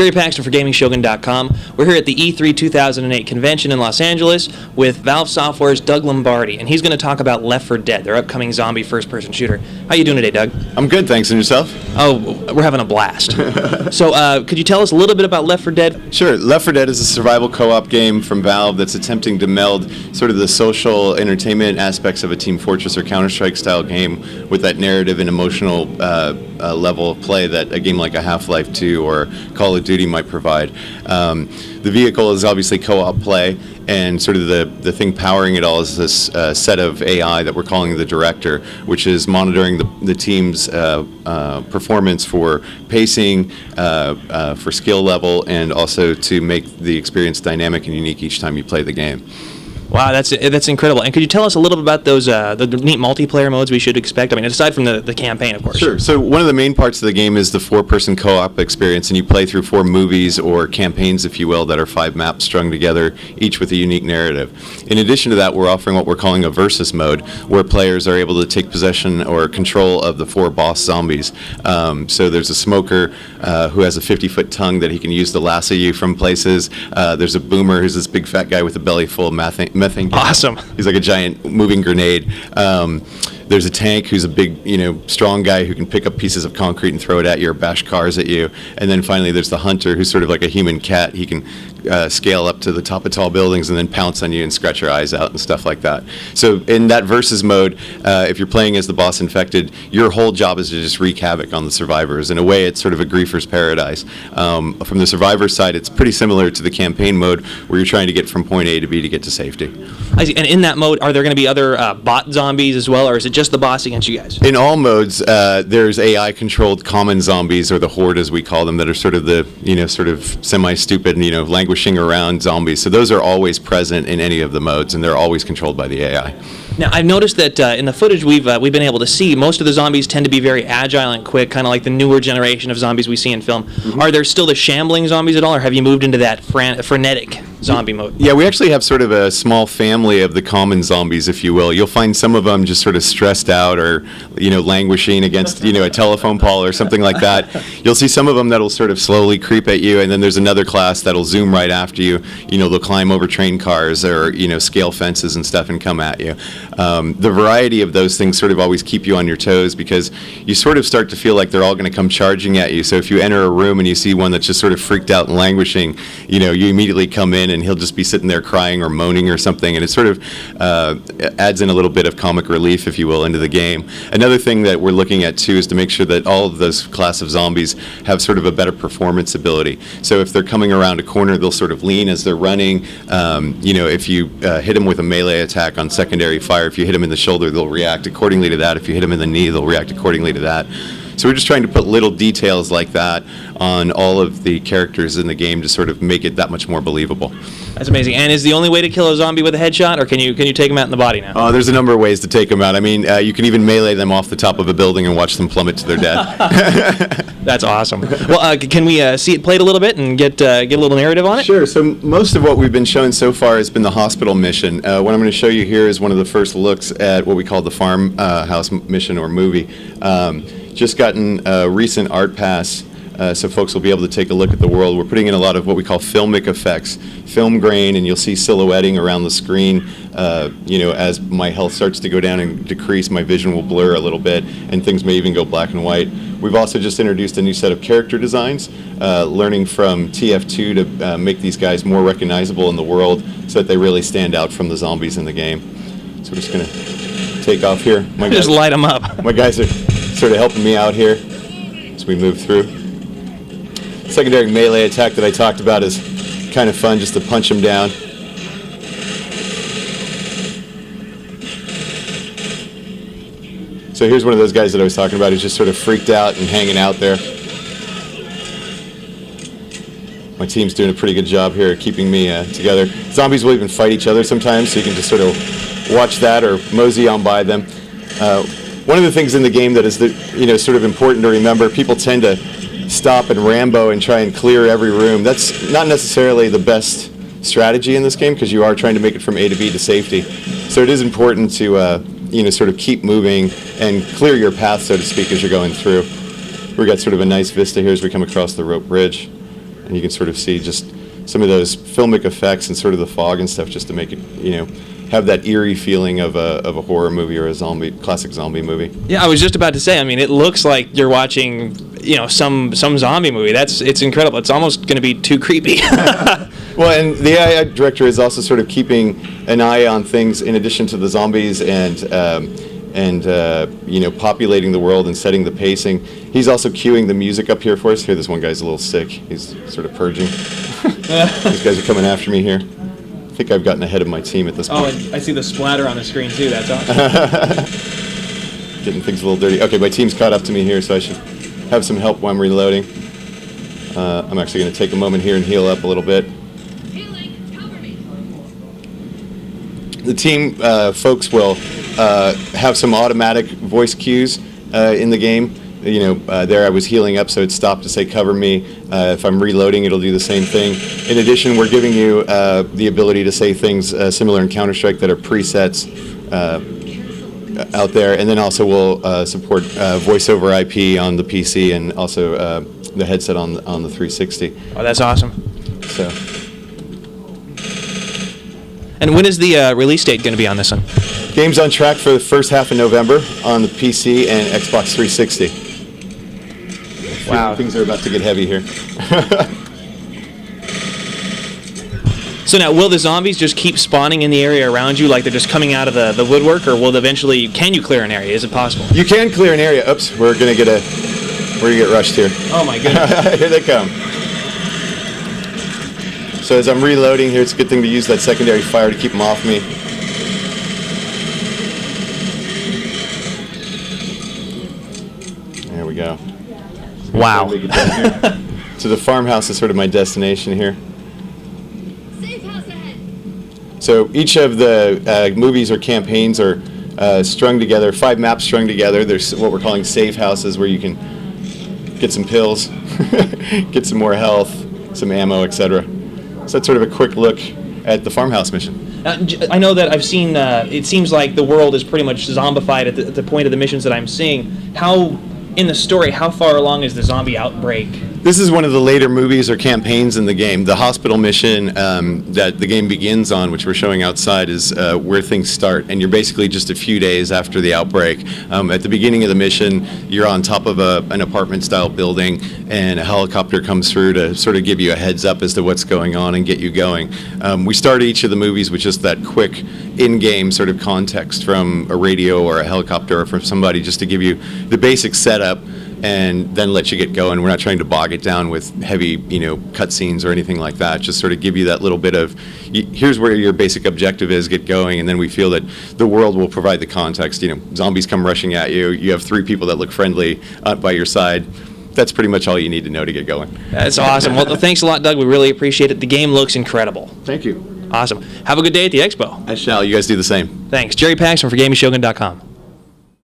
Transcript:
Jerry Paxton for GamingShogun.com. We're here at the E3 2008 convention in Los Angeles with Valve Software's Doug Lombardi, and he's going to talk about Left4Dead, their upcoming zombie first-person shooter. How you doing today, Doug? I'm good, thanks. And yourself? Oh, we're having a blast. So, could you tell us a little bit about Left4Dead? Sure. Left4Dead is a survival co-op game from Valve that's attempting to meld sort of the social entertainment aspects of a Team Fortress or Counter-Strike style game with that narrative and emotional level of play that a game like a Half-Life 2 or Call of Duty might provide. The vehicle is obviously co-op play, and sort of the thing powering it all is this set of AI that we're calling the Director, which is monitoring the team's performance for pacing, for skill level, and also to make the experience dynamic and unique each time you play the game. Wow, that's incredible. And could you tell us a little bit about those the neat multiplayer modes we should expect? I mean, aside from the campaign, of course. Sure. So one of the main parts of the game is the 4-person co-op experience, and you play through 4 movies or campaigns, if you will, that are 5 maps strung together, each with a unique narrative. In addition to that, we're offering what we're calling a versus mode, where players are able to take possession or control of the 4 boss zombies. So there's a smoker who has a 50-foot tongue that he can use to lasso you from places. There's a boomer who's this big fat guy with a belly full of methane gas. Awesome. He's like a giant moving grenade. There's a tank who's a big, strong guy who can pick up pieces of concrete and throw it at you or bash cars at you. And then finally there's the hunter who's sort of like a human cat. He can scale up to the top of tall buildings and then pounce on you and scratch your eyes out and stuff like that. So in that versus mode, if you're playing as the boss infected, your whole job is to just wreak havoc on the survivors. In a way, it's sort of a griefer's paradise. From the survivor side, it's pretty similar to the campaign mode where you're trying to get from point A to B to get to safety. I see. And in that mode, are there going to be other bot zombies as well, or is it just the boss against you guys? In all modes, there's AI-controlled common zombies, or the Horde as we call them, that are sort of the, sort of semi-stupid, languishing around zombies. So those are always present in any of the modes, and they're always controlled by the AI. Now, I've noticed that in the footage we've been able to see, most of the zombies tend to be very agile and quick, kind of like the newer generation of zombies we see in film. Mm-hmm. Are there still the shambling zombies at all, or have you moved into that frenetic zombie mode? Yeah, we actually have sort of a small family of the common zombies, if you will. You'll find some of them just sort of stressed out or, languishing against, a telephone pole or something like that. You'll see some of them that'll sort of slowly creep at you, and then there's another class that'll zoom right after you. They'll climb over train cars or, scale fences and stuff and come at you. The variety of those things sort of always keep you on your toes because you sort of start to feel like they're all going to come charging at you. So if you enter a room and you see one that's just sort of freaked out and languishing, you immediately come in and he'll just be sitting there crying or moaning or something, and it sort of adds in a little bit of comic relief, if you will, into the game. Another thing that we're looking at too is to make sure that all of those class of zombies have sort of a better performance ability. So if they're coming around a corner, they'll sort of lean as they're running. If you hit them with a melee attack on secondary fire, if you hit them in the shoulder, they'll react accordingly to that. If you hit them in the knee, they'll react accordingly to that. So we're just trying to put little details like that on all of the characters in the game to sort of make it that much more believable. That's amazing. And is the only way to kill a zombie with a headshot, or can you take them out in the body now? There's a number of ways to take them out. I mean, you can even melee them off the top of a building and watch them plummet to their death. That's awesome. Well, can we see it played a little bit and get a little narrative on it? Sure. So most of what we've been showing so far has been the hospital mission. What I'm going to show you here is one of the first looks at what we call the farmhouse mission or movie. Just gotten a recent art pass, so folks will be able to take a look at the world. We're putting in a lot of what we call filmic effects, film grain, and you'll see silhouetting around the screen. As my health starts to go down and decrease, my vision will blur a little bit, and things may even go black and white. We've also just introduced a new set of character designs, learning from TF2 to make these guys more recognizable in the world so that they really stand out from the zombies in the game. So we're just going to take off here. Just light them up. My guys are sort of helping me out here as we move through. Secondary melee attack that I talked about is kind of fun, just to punch them down. So here's one of those guys that I was talking about who's just sort of freaked out and hanging out there. My team's doing a pretty good job here keeping me together. Zombies will even fight each other sometimes, so you can just sort of watch that or mosey on by them. One of the things in the game that is sort of important to remember, people tend to stop and Rambo and try and clear every room. That's not necessarily the best strategy in this game because you are trying to make it from A to B to safety. So it is important to sort of keep moving and clear your path, so to speak, as you're going through. We've got sort of a nice vista here as we come across the rope bridge. and you can sort of see just some of those filmic effects and sort of the fog and stuff, just to make it, have that eerie feeling of a horror movie or a classic zombie movie. Yeah, I was just about to say. I mean, it looks like you're watching, some zombie movie. It's incredible. It's almost going to be too creepy. Well, and the AI director is also sort of keeping an eye on things in addition to the zombies and populating the world and setting the pacing. He's also cueing the music up here for us. Here, this one guy's a little sick. He's sort of purging. These guys are coming after me here. I think I've gotten ahead of my team at this point. Oh, and I see the splatter on the screen too. That's awesome. Getting things a little dirty. Okay, my team's caught up to me here, so I should have some help while I'm reloading. I'm actually going to take a moment here and heal up a little bit. The team folks will have some automatic voice cues in the game. There I was healing up, so it stopped to say cover me. If I'm reloading, it'll do the same thing. In addition, we're giving you the ability to say things similar in Counter-Strike that are presets out there, and then also we'll support voice over IP on the PC and also the headset on the 360. Oh, that's awesome. So. And when is the release date going to be on this one? Game's on track for the first half of November on the PC and Xbox 360. Wow. Things are about to get heavy here. So now, will the zombies just keep spawning in the area around you, like they're just coming out of the woodwork, or will eventually, can you clear an area? Is it possible? You can clear an area. Oops, we're gonna get rushed here. Oh my goodness. Here they come. So as I'm reloading here, it's a good thing to use that secondary fire to keep them off me. There we go. Wow. So the farmhouse is sort of my destination here. Safe house ahead. So each of the movies or campaigns are strung together, 5 maps strung together. There's what we're calling safe houses, where you can get some pills, get some more health, some ammo, etc. So that's sort of a quick look at the farmhouse mission. I know that I've seen, it seems like the world is pretty much zombified at the point of the missions that I'm seeing. In the story, how far along is the zombie outbreak? This is one of the later movies or campaigns in the game. The hospital mission that the game begins on, which we're showing outside, is where things start. And you're basically just a few days after the outbreak. At the beginning of the mission, you're on top of an apartment-style building, and a helicopter comes through to sort of give you a heads up as to what's going on and get you going. We start each of the movies with just that quick in-game sort of context from a radio or a helicopter or from somebody, just to give you the basic setup and then let you get going. We're not trying to bog it down with heavy, cutscenes or anything like that. Just sort of give you that little bit of, here's where your basic objective is, get going, and then we feel that the world will provide the context. Zombies come rushing at you. You have 3 people that look friendly by your side. That's pretty much all you need to know to get going. That's awesome. Well, thanks a lot, Doug. We really appreciate it. The game looks incredible. Thank you. Awesome. Have a good day at the expo. I shall. You guys do the same. Thanks. Jerry Paxton for GamingShogun.com.